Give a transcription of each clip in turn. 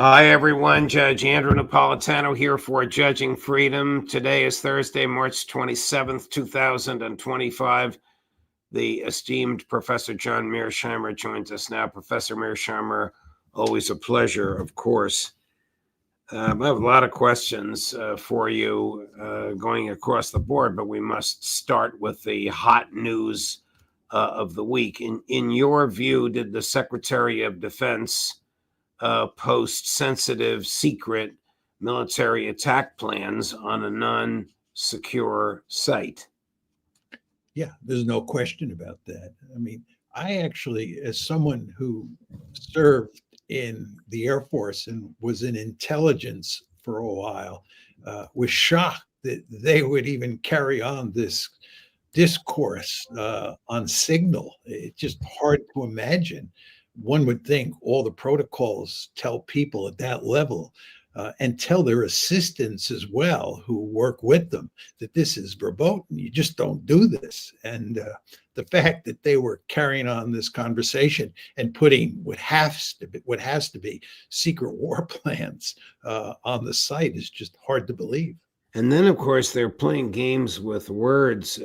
Hi, everyone. Judge Andrew Napolitano here for Judging Freedom. Today is Thursday, March 27th, 2025. The esteemed Professor John Mearsheimer joins us now. Professor Mearsheimer, always a pleasure, of course. I have a lot of questions for you going across the board, but we must start with the hot news of the week. In your view, did the Secretary of Defense post sensitive, secret military attack plans on a non-secure site? Yeah, there's no question about that. I mean, I actually, as someone who served in the Air Force and was in intelligence for a while, was shocked that they would even carry on this discourse on Signal. It's just hard to imagine. One would think all the protocols tell people at that level and tell their assistants as well who work with them that this is verboten. You just don't do this. And the fact that they were carrying on this conversation and putting what has to be secret war plans on the site is just hard to believe. And then, of course, they're playing games with words,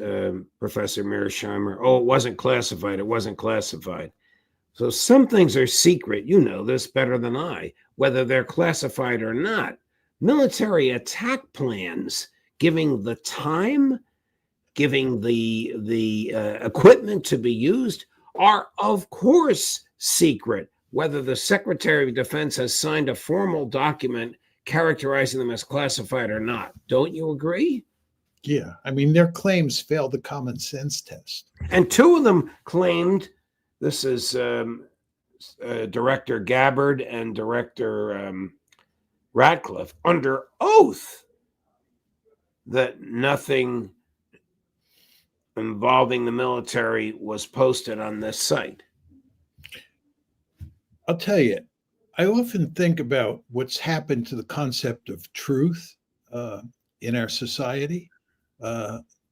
Professor Mearsheimer. Oh, it wasn't classified. It wasn't classified. So some things are secret. You know this better than I, whether they're classified or not. Military attack plans, giving the time, giving the equipment to be used, are, of course, secret. Whether the Secretary of Defense has signed a formal document characterizing them as classified or not. Don't you agree? Yeah. I mean, their claims failed the common sense test. And two of them claimed, this is Director Gabbard and Director Ratcliffe, under oath, that nothing involving the military was posted on this site. I'll tell you, I often think about what's happened to the concept of truth in our society.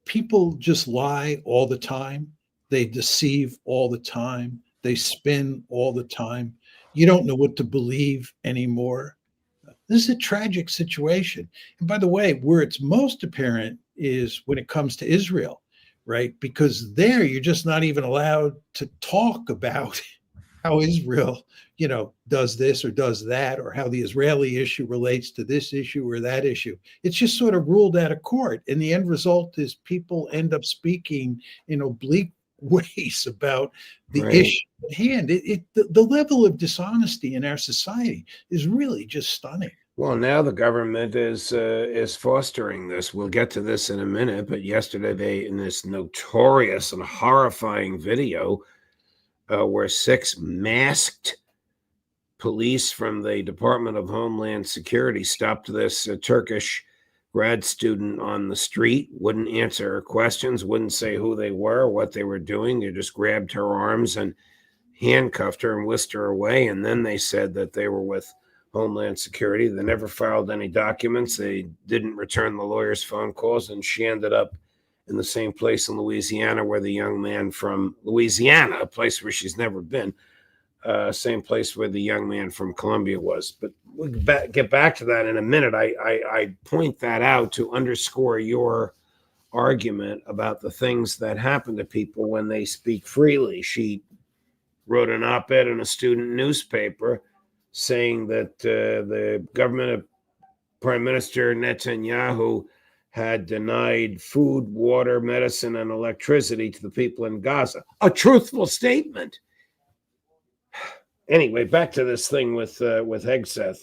People just lie all the time. They deceive all the time. They spin all the time. You don't know what to believe anymore. This is a tragic situation. And by the way, where it's most apparent is when it comes to Israel, right? Because there you're just not even allowed to talk about how Israel, does this or does that, or how the Israeli issue relates to this issue or that issue. It's just sort of ruled out of court. And the end result is people end up speaking in oblique ways about the issue at hand. The level of dishonesty in our society is really just stunning. Well, now the government is fostering this. We'll get to this in a minute, but yesterday they, in this notorious and horrifying video, where 6 masked police from the Department of Homeland Security stopped this Turkish grad student on the street, wouldn't answer her questions, wouldn't say who they were, what they were doing. They just grabbed her arms and handcuffed her and whisked her away. And then they said that they were with Homeland Security. They never filed any documents. They didn't return the lawyer's phone calls, and she ended up in the same place in Louisiana where the young man from Louisiana, a place where she's never been, same place where the young man from Colombia was. But we'll get back to that in a minute. I point that out to underscore your argument about the things that happen to people when they speak freely. She wrote an op-ed in a student newspaper saying that the government of Prime Minister Netanyahu had denied food, water, medicine, and electricity to the people in Gaza. A truthful statement. Anyway, back to this thing with Hegseth.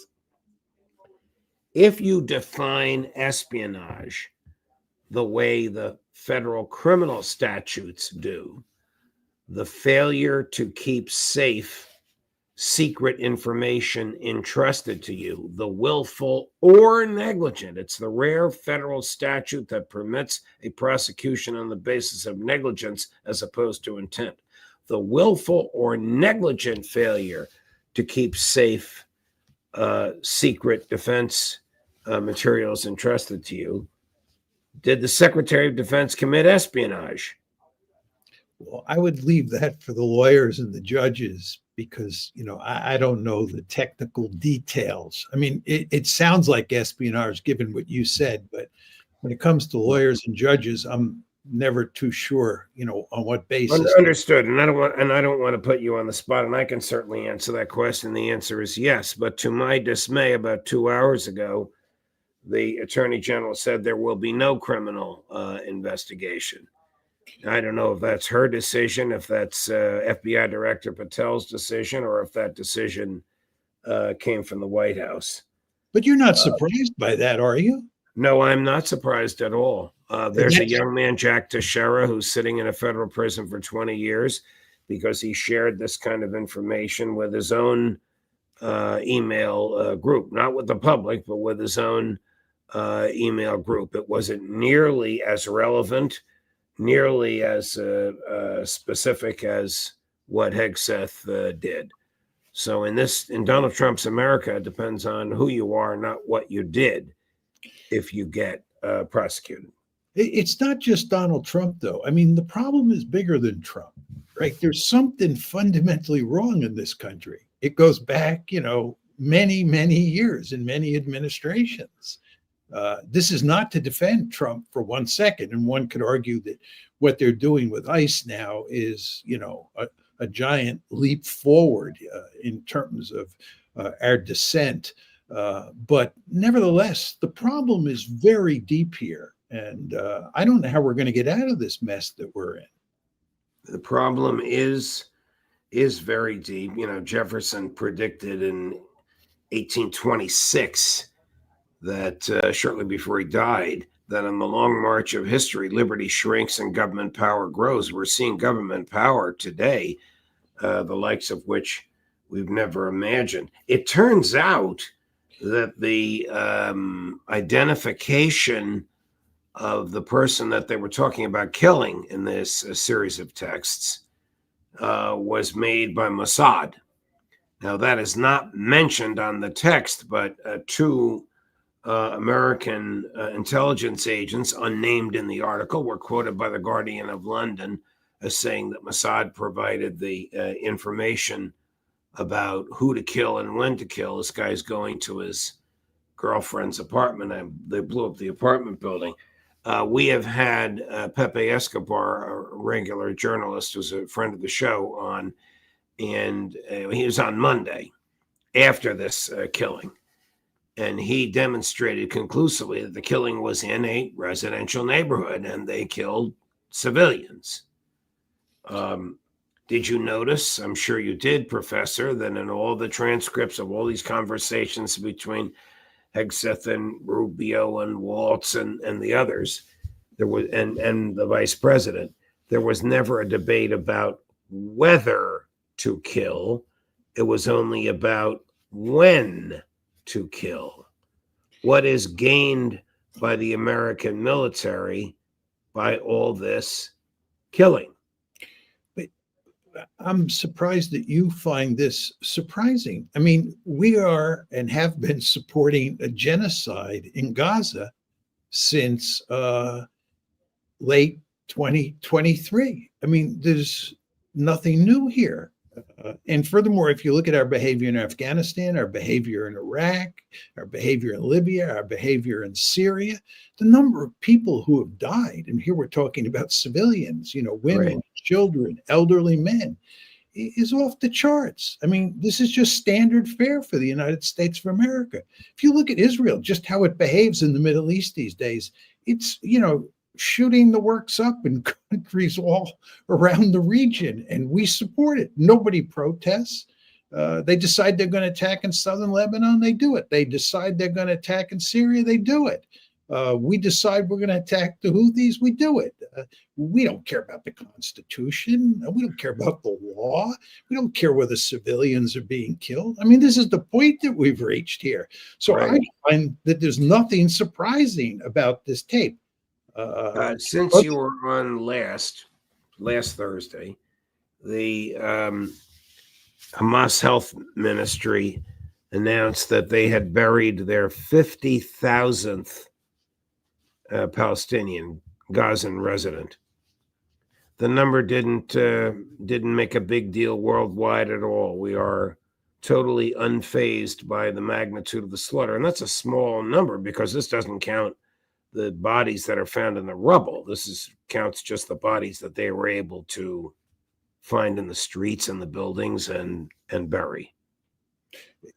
If you define espionage the way the federal criminal statutes do, the failure to keep safe secret information entrusted to you, the willful or negligent. It's the rare federal statute that permits a prosecution on the basis of negligence as opposed to intent. The willful or negligent failure to keep safe secret defense materials entrusted to you. Did the Secretary of Defense commit espionage? Well, I would leave that for the lawyers and the judges because I don't know the technical details. I mean, it sounds like espionage given what you said, but when it comes to lawyers and judges, I'm never too sure, on what basis. Understood. And I don't want to put you on the spot, and I can certainly answer that question. The answer is yes. But to my dismay, about 2 hours ago, the Attorney General said there will be no criminal investigation. I don't know if that's her decision, if that's FBI Director Patel's decision, or if that decision came from the White House. But you're not surprised by that, are you? No, I'm not surprised at all. There's a young man, Jack Teixeira, who's sitting in a federal prison for 20 years because he shared this kind of information with his own email group, not with the public, but with his own email group. It wasn't nearly as relevant, nearly as specific as what Hegseth did. So in Donald Trump's America, it depends on who you are, not what you did, if you get prosecuted. It's not just Donald Trump, though. I mean, the problem is bigger than Trump, right? There's something fundamentally wrong in this country. It goes back, many, many years in many administrations. This is not to defend Trump for 1 second. And one could argue that what they're doing with ICE now is, a giant leap forward in terms of our dissent. But nevertheless, the problem is very deep here. And I don't know how we're going to get out of this mess that we're in. The problem is very deep. Jefferson predicted in 1826 that shortly before he died, that on the long march of history, liberty shrinks and government power grows. We're seeing government power today, the likes of which we've never imagined. It turns out that the identification of the person that they were talking about killing in this series of texts was made by Mossad. Now, that is not mentioned on the text, but two American intelligence agents, unnamed in the article, were quoted by the Guardian of London as saying that Mossad provided the information about who to kill and when to kill. This guy's going to his girlfriend's apartment, and they blew up the apartment building. We have had Pepe Escobar, a regular journalist who's a friend of the show, on, and he was on Monday after this killing. And he demonstrated conclusively that the killing was in a residential neighborhood and they killed civilians. Did you notice, I'm sure you did, Professor, that in all the transcripts of all these conversations between Hegseth and Rubio and Waltz and the others, there was and the vice president, there was never a debate about whether to kill. It was only about when to kill. What is gained by the American military by all this killing? But I'm surprised that you find this surprising. I mean, we are and have been supporting a genocide in Gaza since late 2023. I mean, there's nothing new here. And furthermore, if you look at our behavior in Afghanistan, our behavior in Iraq, our behavior in Libya, our behavior in Syria, the number of people who have died, and here we're talking about civilians, women, right, children, elderly men, is off the charts. I mean, this is just standard fare for the United States of America. If you look at Israel, just how it behaves in the Middle East these days, it's, shooting the works up in countries all around the region, and we support it. Nobody protests. They decide they're going to attack in southern Lebanon, they do it. They decide they're going to attack in Syria, they do it. We decide we're going to attack the Houthis, we do it. We don't care about the Constitution. We don't care about the law. We don't care whether civilians are being killed. I mean, this is the point that we've reached here. So right. I find that there's nothing surprising about this tape. Since you were on last Thursday, the Hamas Health Ministry announced that they had buried their 50,000th Palestinian Gazan resident. the number didn't make a big deal worldwide at all. We are totally unfazed by the magnitude of the slaughter. And that's a small number because this doesn't count the bodies that are found in the rubble. Counts just the bodies that they were able to find in the streets and the buildings and bury.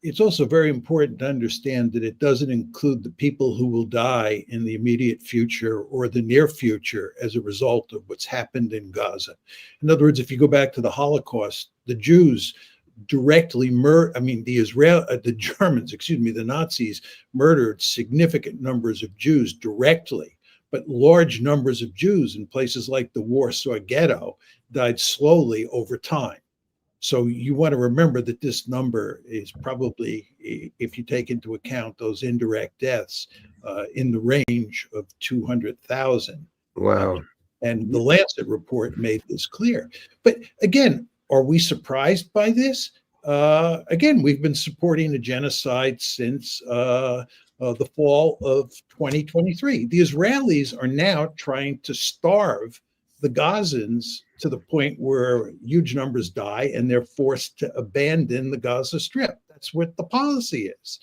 It's also very important to understand that it doesn't include the people who will die in the immediate future or the near future as a result of what's happened in Gaza. In other words, if you go back to the Holocaust, the Jews directly the Germans, the Nazis murdered significant numbers of Jews directly, but large numbers of Jews in places like the Warsaw Ghetto died slowly over time. So you want to remember that this number is probably, if you take into account those indirect deaths, in the range of 200,000. Wow. And the Lancet report made this clear. But again, are we surprised by this? Again, we've been supporting a genocide since the fall of 2023. The Israelis are now trying to starve the Gazans to the point where huge numbers die and they're forced to abandon the Gaza Strip. That's what the policy is.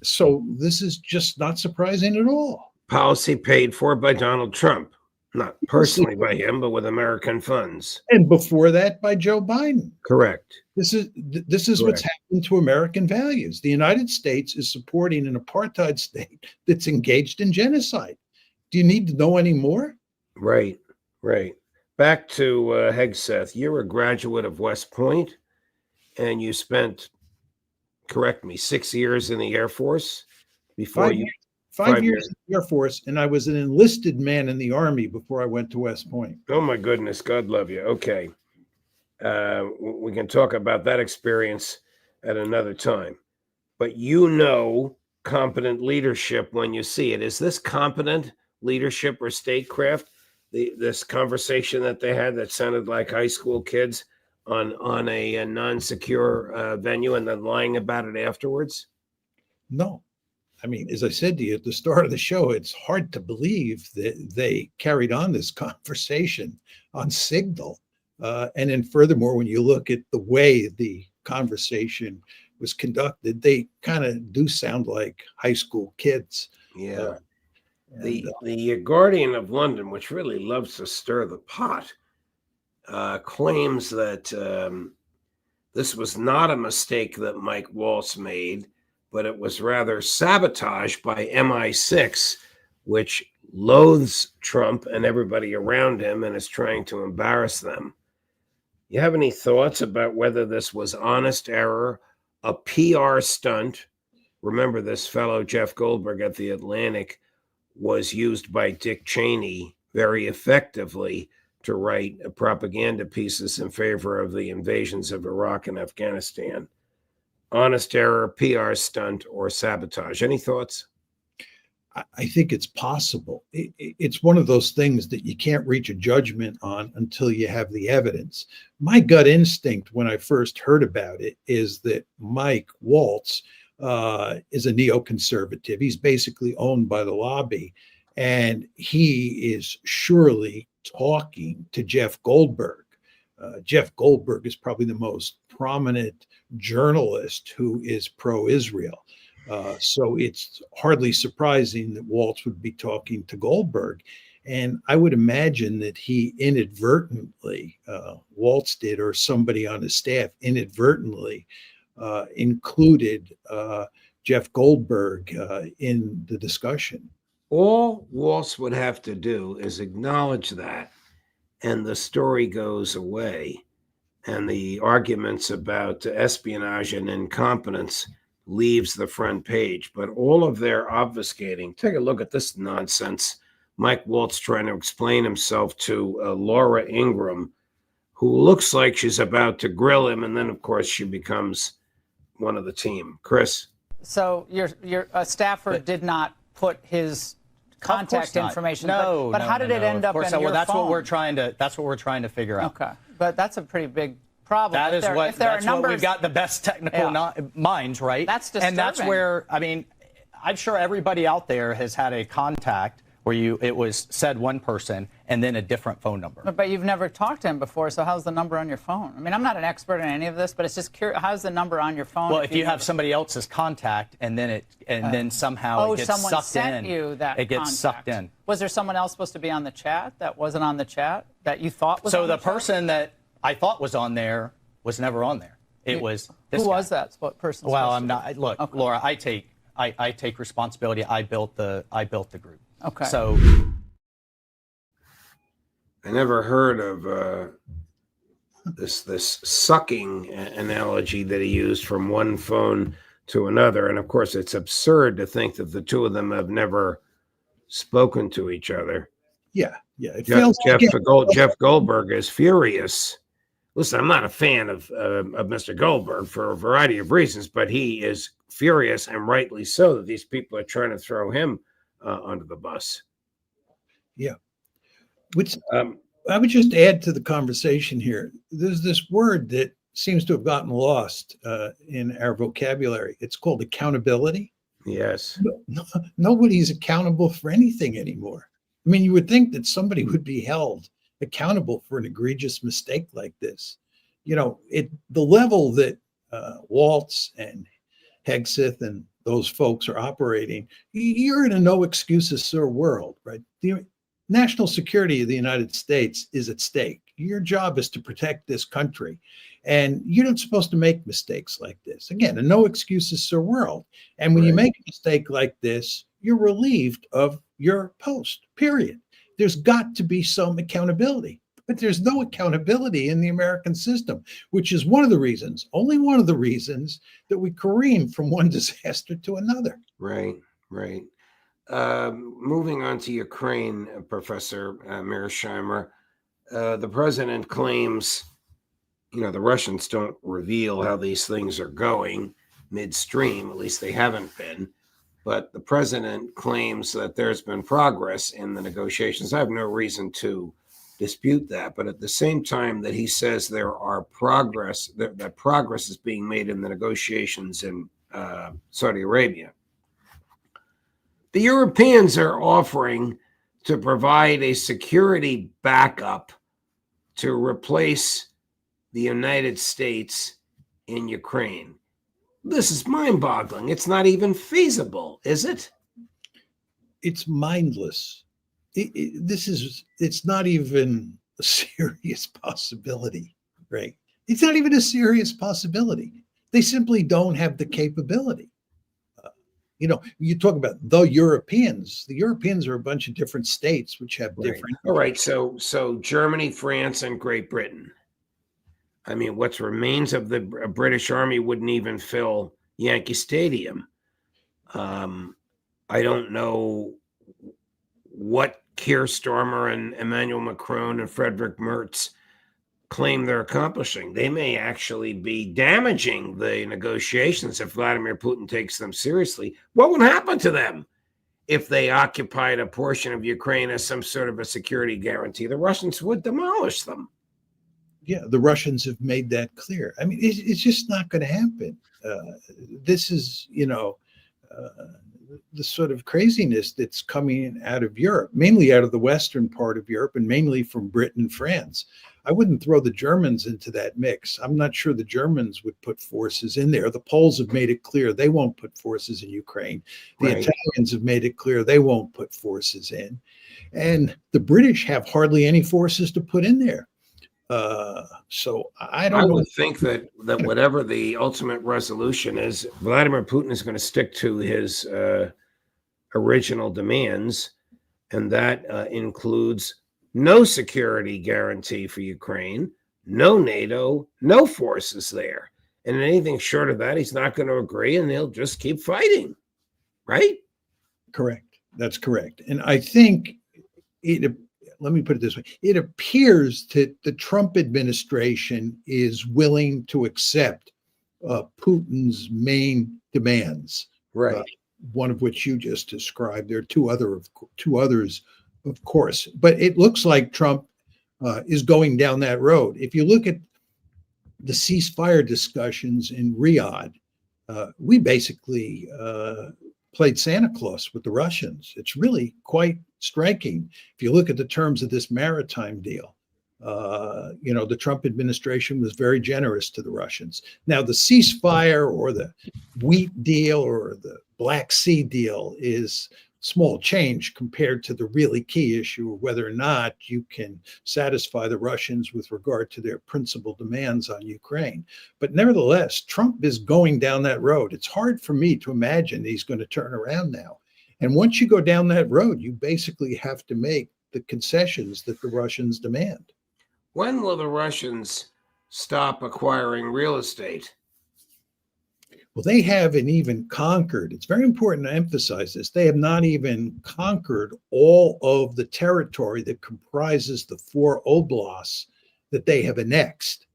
So this is just not surprising at all. Policy paid for by Donald Trump, not personally by him, but with American funds. And before that, by Joe Biden. Correct. This is what's happened to American values. The United States is supporting an apartheid state that's engaged in genocide. Do you need to know any more? Right. Back to Hegseth. You're a graduate of West Point, and you spent, correct me, 6 years in the Air Force before Five years in the Air Force, and I was an enlisted man in the Army before I went to West Point. Oh my goodness, God love you. Okay, we can talk about that experience at another time. But competent leadership when you see it. Is this competent leadership or statecraft? This conversation that they had that sounded like high school kids on a non-secure venue and then lying about it afterwards? No. I mean, as I said to you at the start of the show, it's hard to believe that they carried on this conversation on Signal. And then furthermore, when you look at the way the conversation was conducted, they kind of do sound like high school kids. Yeah. The Guardian of London, which really loves to stir the pot, claims that this was not a mistake that Mike Waltz made, but it was rather sabotage by MI6, which loathes Trump and everybody around him and is trying to embarrass them. You have any thoughts about whether this was honest error, a PR stunt? Remember, this fellow Jeff Goldberg at The Atlantic was used by Dick Cheney very effectively to write propaganda pieces in favor of the invasions of Iraq and Afghanistan. Honest error, PR stunt, or sabotage? Any thoughts? I think it's possible. It's one of those things that you can't reach a judgment on until you have the evidence. My gut instinct when I first heard about it is that Mike Waltz is a neoconservative. He's basically owned by the lobby, and he is surely talking to Jeff Goldberg. Jeff Goldberg is probably the most prominent journalist who is pro-Israel. So it's hardly surprising that Waltz would be talking to Goldberg. And I would imagine that he inadvertently, Waltz did, or somebody on his staff inadvertently included Jeff Goldberg in the discussion. All Waltz would have to do is acknowledge that, and the story goes away. And the arguments about espionage and incompetence leaves the front page. But all of their obfuscating, take a look at this nonsense. Mike Waltz trying to explain himself to Laura Ingraham, who looks like she's about to grill him. And then, of course, she becomes one of the team. Chris? So your staffer did not put his contact information. No, but how did it end up in your phone? Well, that's what we're trying to figure out. Okay, but that's a pretty big problem. That's what we've got the best technical minds, right? That's disturbing. And that's where, I mean, I'm sure everybody out there has had a contact where it was said one person and then a different phone number. But you've never talked to him before, so how's the number on your phone? I mean, I'm not an expert in any of this, but it's just curious. How's the number on your phone? Well, if you have somebody else's contact and then then somehow it gets someone sucked sent in, you that it gets sucked contact. in. Was there someone else supposed to be on the chat that wasn't on the chat that you thought was So on the chat? person that I thought was on there was never on there. It was this Who guy. was that? What person? Well, I'm not. Look, okay. Laura, I take responsibility. I built the group. Okay. So I never heard of this sucking analogy that he used from one phone to another, and of course, it's absurd to think that the two of them have never spoken to each other. Yeah. It Jeff Goldberg is furious. Listen, I'm not a fan of Mr. Goldberg for a variety of reasons, but he is furious, and rightly so, that these people are trying to throw him under the bus. Yeah. Which I would just add to the conversation here. There's this word that seems to have gotten lost in our vocabulary. It's called accountability. Yes. Nobody's accountable for anything anymore. I mean, you would think that somebody would be held accountable for an egregious mistake like this. You know, the level that Waltz and Hegseth and those folks are operating, you're in a no excuses sir world, right? The national security of the United States is at stake. Your job is to protect this country, and you're not supposed to make mistakes like this. Again, a no excuses sir world. And when you make a mistake like this, you're relieved of your post, period. There's got to be some accountability, but there's no accountability in the American system, which is one of the reasons, only one of the reasons, that we careen from one disaster to another. Right. Moving on to Ukraine, Professor Mearsheimer, the president claims, the Russians don't reveal how these things are going midstream, at least they haven't been. But the president claims that there's been progress in the negotiations. I have no reason to dispute that. But at the same time that he says there are progress, that progress is being made in the negotiations in Saudi Arabia, the Europeans are offering to provide a security backup to replace the United States in Ukraine. This is mind-boggling. It's not even feasible, is it? It's mindless. It's not even a serious possibility, right? It's not even a serious possibility. They simply don't have the capability. You talk about the Europeans. The Europeans are a bunch of different states which have different. All right. So Germany, France, and Great Britain. I mean, what remains of the British Army wouldn't even fill Yankee Stadium. I don't know what Keir Starmer and Emmanuel Macron and Friedrich Merz claim they're accomplishing. They may actually be damaging the negotiations if Vladimir Putin takes them seriously. What would happen to them if they occupied a portion of Ukraine as some sort of a security guarantee? The Russians would demolish them. Yeah, the Russians have made that clear. I mean, it's just not going to happen. This is, the sort of craziness that's coming out of Europe, mainly out of the western part of Europe and mainly from Britain and France. I wouldn't throw the Germans into that mix. I'm not sure the Germans would put forces in there. The Poles have made it clear they won't put forces in Ukraine. The Italians have made it clear they won't put forces in. And the British have hardly any forces to put in there. So I would think that whatever the ultimate resolution is, Vladimir Putin is going to stick to his original demands, and that includes no security guarantee for Ukraine, no NATO, no forces there. And anything short of that, he's not going to agree, and they'll just keep fighting, right? Correct. That's correct. And I think let me put it this way. It appears that the Trump administration is willing to accept Putin's main demands. Right. One of which you just described. There are two others, of course. But it looks like Trump is going down that road. If you look at the ceasefire discussions in Riyadh, we basically played Santa Claus with the Russians. It's really quite striking. If you look at the terms of this maritime deal, the Trump administration was very generous to the Russians. Now, the ceasefire or the wheat deal or the Black Sea deal is small change compared to the really key issue of whether or not you can satisfy the Russians with regard to their principal demands on Ukraine. But nevertheless, Trump is going down that road. It's hard for me to imagine he's going to turn around now. And once you go down that road, you basically have to make the concessions that the Russians demand. When will the Russians stop acquiring real estate? Well, they haven't even conquered. It's very important to emphasize this. They have not even conquered all of the territory that comprises the 4 oblasts that they have annexed.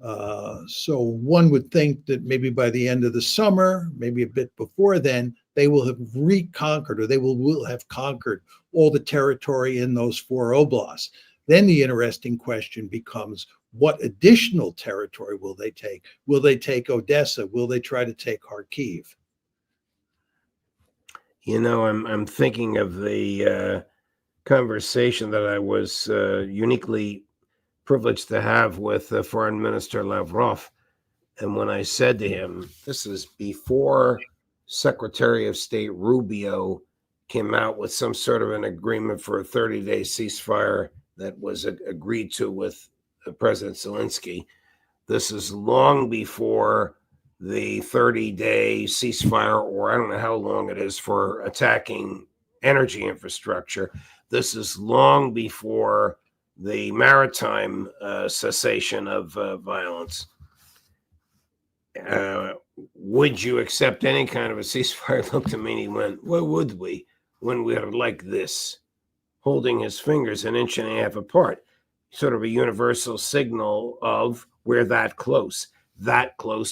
So one would think that maybe by the end of the summer, maybe a bit before then, they will have reconquered, or they will have conquered all the territory in those 4 oblasts. Then the interesting question becomes, what additional territory will they take? Will they take Odessa? Will they try to take Kharkiv? I'm thinking of the conversation that I was uniquely privileged to have with Foreign Minister Lavrov. And when I said to him, this is before Secretary of State Rubio came out with some sort of an agreement for a 30-day ceasefire that was agreed to with President Zelensky. This is long before the 30-day ceasefire, or I don't know how long it is, for attacking energy infrastructure. This is long before the maritime cessation of violence. Would you accept any kind of a ceasefire? Looked at me and he went, "Why would we, when we are like this?" Holding his fingers an inch and a half apart. Sort of a universal signal of we're that close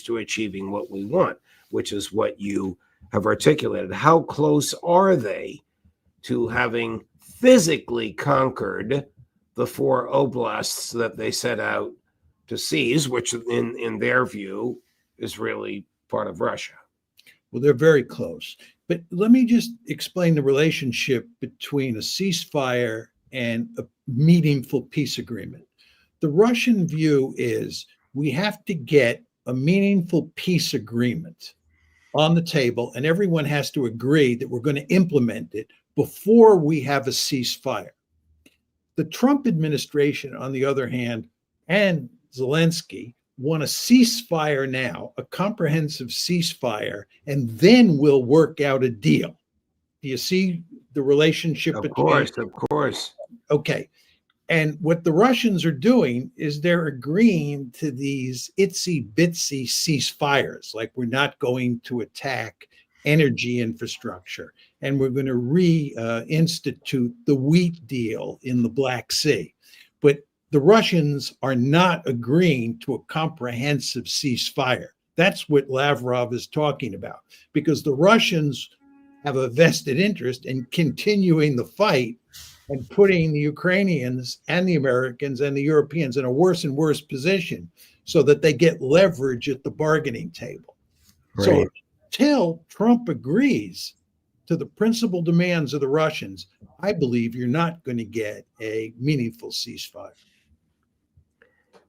to achieving what we want, which is what you have articulated. How close are they to having physically conquered the 4 oblasts that they set out to seize, which in their view is really part of Russia? Well, they're very close. But let me just explain the relationship between a ceasefire and a meaningful peace agreement. The Russian view is we have to get a meaningful peace agreement on the table, and everyone has to agree that we're going to implement it before we have a ceasefire. The Trump administration, on the other hand, and Zelensky want a ceasefire now, a comprehensive ceasefire, and then we'll work out a deal. Do you see the relationship between? Of course. Okay. And what the Russians are doing is they're agreeing to these itsy bitsy ceasefires, like we're not going to attack energy infrastructure, and we're going to reinstitute the wheat deal in the Black Sea. But the Russians are not agreeing to a comprehensive ceasefire. That's what Lavrov is talking about, because the Russians have a vested interest in continuing the fight and putting the Ukrainians and the Americans and the Europeans in a worse and worse position so that they get leverage at the bargaining table. Right. So until Trump agrees to the principal demands of the Russians, I believe you're not going to get a meaningful ceasefire.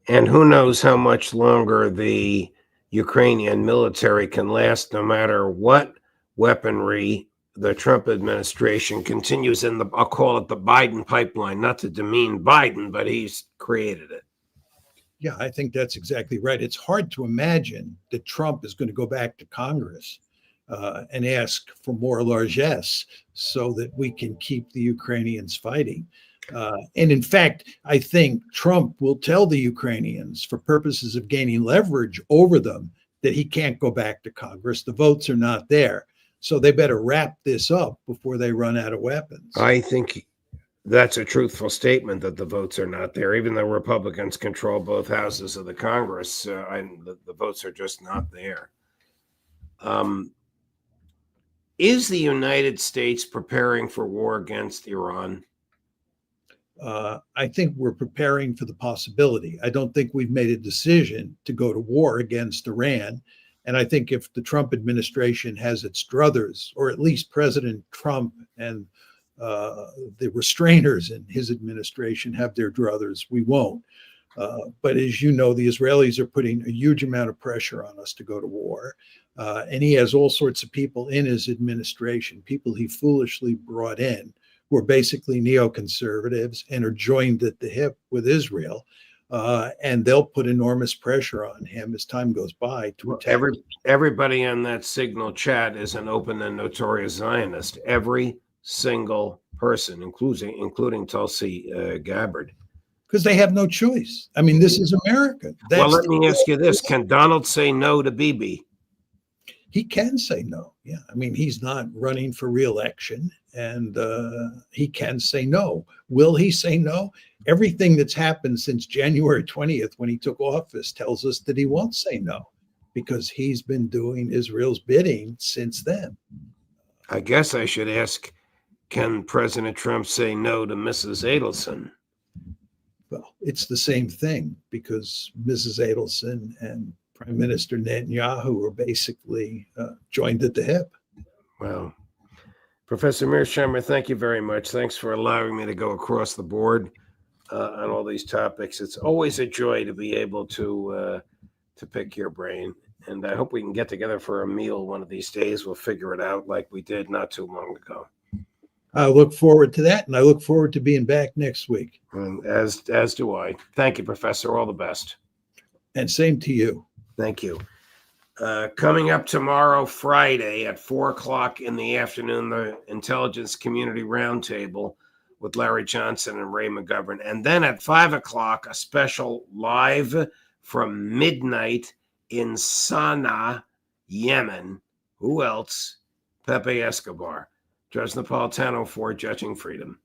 And who knows how much longer the Ukrainian military can last, no matter what weaponry the Trump administration continues in the, I'll call it the Biden pipeline, not to demean Biden, but he's created it. Yeah, I think that's exactly right. It's hard to imagine that Trump is going to go back to Congress and ask for more largesse so that we can keep the Ukrainians fighting. And in fact, I think Trump will tell the Ukrainians, for purposes of gaining leverage over them, that he can't go back to Congress. The votes are not there. So they better wrap this up before they run out of weapons. I think that's a truthful statement, that the votes are not there. Even though Republicans control both houses of the Congress, the votes are just not there. Is the United States preparing for war against Iran? I think we're preparing for the possibility. I don't think we've made a decision to go to war against Iran. And I think if the Trump administration has its druthers, or at least President Trump and the restrainers in his administration have their druthers, we won't. But as you know, the Israelis are putting a huge amount of pressure on us to go to war. And he has all sorts of people in his administration, people he foolishly brought in, who are basically neoconservatives and are joined at the hip with Israel. And they'll put enormous pressure on him as time goes by to attack. Everybody on that Signal chat is an open and notorious Zionist. Every single person, including Tulsi Gabbard. Because they have no choice. I mean, this is America. Well, let me ask you this. Can Donald say no to Bibi? He can say no. Yeah. I mean, he's not running for re-election, and he can say no. Will he say no? Everything that's happened since January 20th, when he took office, tells us that he won't say no, because he's been doing Israel's bidding since then. I guess I should ask, can President Trump say no to Mrs. Adelson? Well, it's the same thing, because Mrs. Adelson and Prime Minister Netanyahu are basically joined at the hip. Well, Professor Mearsheimer, thank you very much. Thanks for allowing me to go across the board on all these topics. It's always a joy to be able to pick your brain. And I hope we can get together for a meal one of these days. We'll figure it out like we did not too long ago. I look forward to that, and I look forward to being back next week. As do I. Thank you, Professor. All the best. And same to you. Thank you. Coming up tomorrow, Friday at 4:00 in the afternoon, the Intelligence Community Roundtable with Larry Johnson and Ray McGovern. And then at 5:00, a special live from midnight in Sana'a, Yemen. Who else? Pepe Escobar. Judge Napolitano for Judging Freedom.